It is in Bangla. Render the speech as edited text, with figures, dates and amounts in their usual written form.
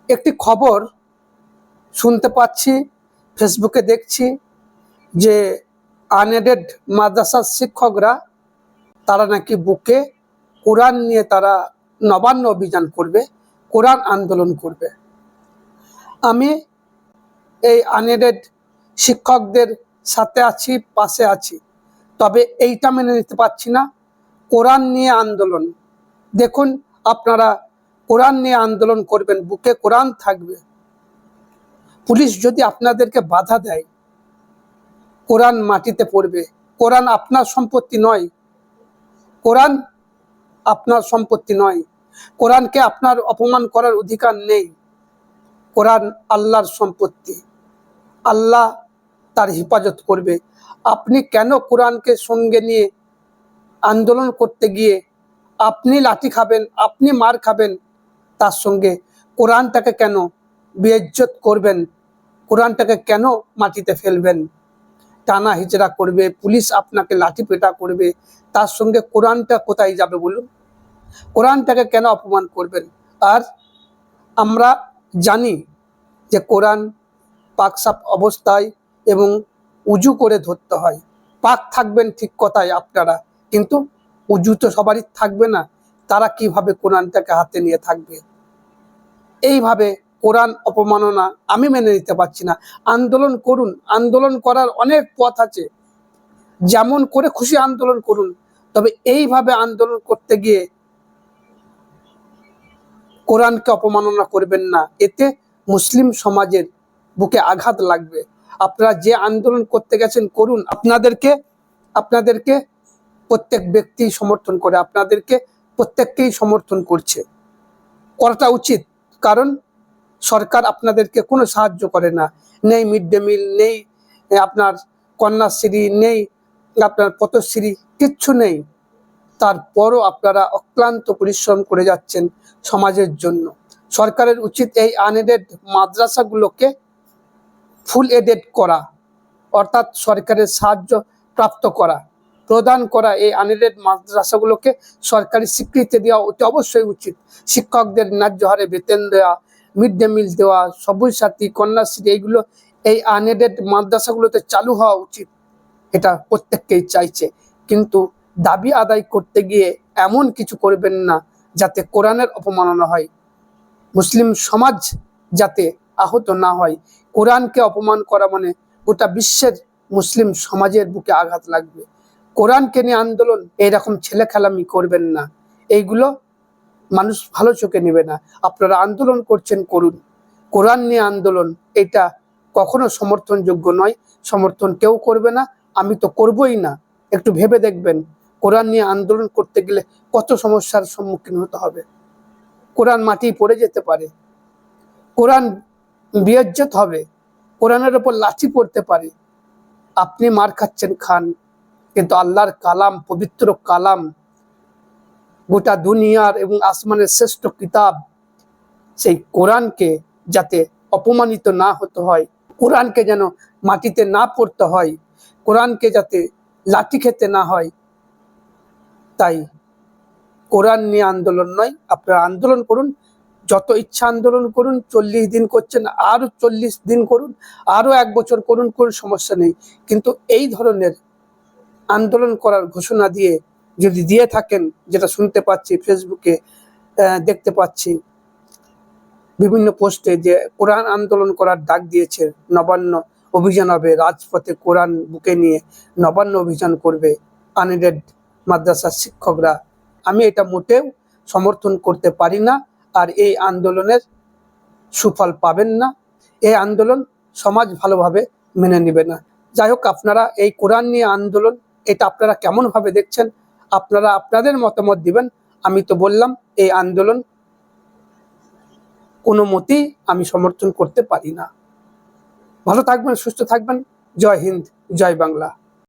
একটি খবর শুনতে পাচ্ছি, ফেসবুকে দেখছি যে আনএডেড মাদ্রাসার শিক্ষকরা তারা নাকি বুকে কোরআন নিয়ে তারা নবান্ন অভিযান করবে, কোরআন আন্দোলন করবে। আমি এই আনএডেড শিক্ষকদের সাথে আছি, পাশে আছি, তবে এইটা মেনে নিতে পারছি না কোরআন নিয়ে আন্দোলন। দেখুন, আপনারা কোরআন নিয়ে আন্দোলন করবেন, বুকে কোরআন থাকবে, পুলিশ যদি আপনাদেরকে বাধা দেয়, কোরআন মাটিতে পড়বে। কোরআন আপনার সম্পত্তি নয়, কোরআন আপনার সম্পত্তি নয়, কোরআনকে আপনার অপমান করার অধিকার নেই। কোরআন আল্লাহর সম্পত্তি, আল্লাহ তার হেফাজত করবে। আপনি কেন কোরআনকে সঙ্গে নিয়ে আন্দোলন করতে গিয়ে আপনি লাঠি খাবেন, আপনি মার খাবেন, তার সঙ্গে কোরআনটাকে কেন বেইজ্জত করবেন? কোরআনটাকে কেন মাটিতে ফেলবেন? টানা হিজড়া করবে, পুলিশ আপনাকে লাঠি পেটা করবে, তার সঙ্গে কোরআনটা কোথায় যাবে বলুন? কোরআনটাকে কেন অপমান করবেন? আর আমরা জানি যে কোরআন পাক সাফ অবস্থায় এবং উজু করে ধরতে হয়। পাক থাকবেন ঠিক কথায় আপনারা, কিন্তু উজু তো সবারই থাকবে না। তারা কিভাবে কোরআনটাকে হাতে নিয়ে থাকবে? এইভাবে কোরআন অপমাননা আমি মেনে নিতে পারছি না। আন্দোলন করুন, আন্দোলন করার অনেক পথ আছে, যেমন করে খুশি আন্দোলন করুন, তবে এইভাবে আন্দোলন করতে গিয়ে কোরআনকে অপমাননা করবেন না। এতে মুসলিম সমাজের বুকে আঘাত লাগবে। আপনারা যে আন্দোলন করতে গেছেন করুন, আপনাদেরকে প্রত্যেক ব্যক্তি সমর্থন করে, আপনাদেরকে প্রত্যেককেই সমর্থন করছে, করাটা উচিত। কারণ সরকার আপনাদেরকে কোনো সাহায্য করে না, নেই মিড ডে মিল, নেই আপনার কন্যাশ্রী, নেই আপনার পথশ্রী, কিচ্ছু নেই। তারপরও আপনারা অক্লান্ত পরিশ্রম করে যাচ্ছেন সমাজের জন্য। সরকারের উচিত এই আনএডেড মাদ্রাসাগুলোকে ফুল এডেড করা, অর্থাৎ সরকারের সাহায্য প্রাপ্ত করা, প্রদান করা। এই আনএডেড মাদ্রাসাগুলোকে সরকারি স্বীকৃতি দেওয়া অতি অবশ্যই উচিত। শিক্ষকদের ন্যায্য হারে বেতন দেওয়া, মিড ডে মিল দেওয়া, সবুজ সাথী, কন্যাশ্রী, এইগুলো এই আনএডেড মাদ্রাসাগুলোতে চালু হওয়া উচিত। এটা প্রত্যেককেই চাইছে, কিন্তু দাবি আদায় করতে গিয়ে এমন কিছু করবেন না যাতে কোরআনের অপমাননা হয়, মুসলিম সমাজ যাতে আহত না হয়। কোরআনকে অপমান করা মানে গোটা বিশ্বের মুসলিম সমাজের বুকে আঘাত লাগবে। কোরআনকে নিয়ে আন্দোলন এইরকম ছেলে খেলামি করবেন না, এইগুলো মানুষ ভালো চোখে নেবে না। আপনারা আন্দোলন করছেন, করুন। কোরআন নিয়ে আন্দোলন এটা কখনো সমর্থনযোগ্য নয়, সমর্থন কেউ করবে না, আমি তো করবই না। একটু ভেবে দেখবেন, কোরআন নিয়ে আন্দোলন করতে গেলে কত সমস্যার সম্মুখীন হতে হবে। কোরআন মাটি পড়ে যেতে পারে, কোরআন বেইজ্জত হবে, কোরআনের ওপর লাঠি পড়তে পারে। আপনি মার খাচ্ছেন, খান, কিন্তু আল্লাহর কালাম, পবিত্র কালাম, গোটা দুনিয়ার এবং আসমানের শ্রেষ্ঠ কিতাব, সেই কোরআনকে যাতে অপমানিত না হতে হয়, কোরআনকে যেন মাটিতে না পড়তে হয়, কোরআনকে যাতে লাঠি খেতে না হয়, তাই কোরআন নিয়ে আন্দোলন নয়, আপনারা আন্দোলন করুন, যত ইচ্ছা আন্দোলন করুন। 40 দিন করছেন, আরো 40 দিন করুন, আরো 1 বছর করুন, কোনো সমস্যা নেই। কিন্তু এই ধরনের আন্দোলন করার ঘোষণা যদি দিয়ে থাকেন, যেটা শুনতে পাচ্ছি, ফেসবুকে দেখতে পাচ্ছি বিভিন্ন পোস্টে, যে কোরআন আন্দোলন করার ডাক দিয়েছে, নবান্ন অভিযান হবে, রাজপথে কোরআন বুকে নিয়ে নবান্ন অভিযান করবে আনএডেড মাদ্রাসার শিক্ষকরা, আমি এটা মোটেও সমর্থন করতে পারি না। আর এই আন্দোলনের সুফল পাবেন না, এই আন্দোলন সমাজ ভালোভাবে মেনে নেবে না। যাই হোক, আপনারা এই কোরআন নিয়ে আন্দোলন এটা আপনারা কেমনভাবে দেখছেন, আপনারা আপনাদের মতামত দিবেন। আমি তো বললাম এই আন্দোলন কোনো মতেই আমি সমর্থন করতে পারি না। ভালো থাকবেন, সুস্থ থাকবেন। জয় হিন্দ, জয় বাংলা।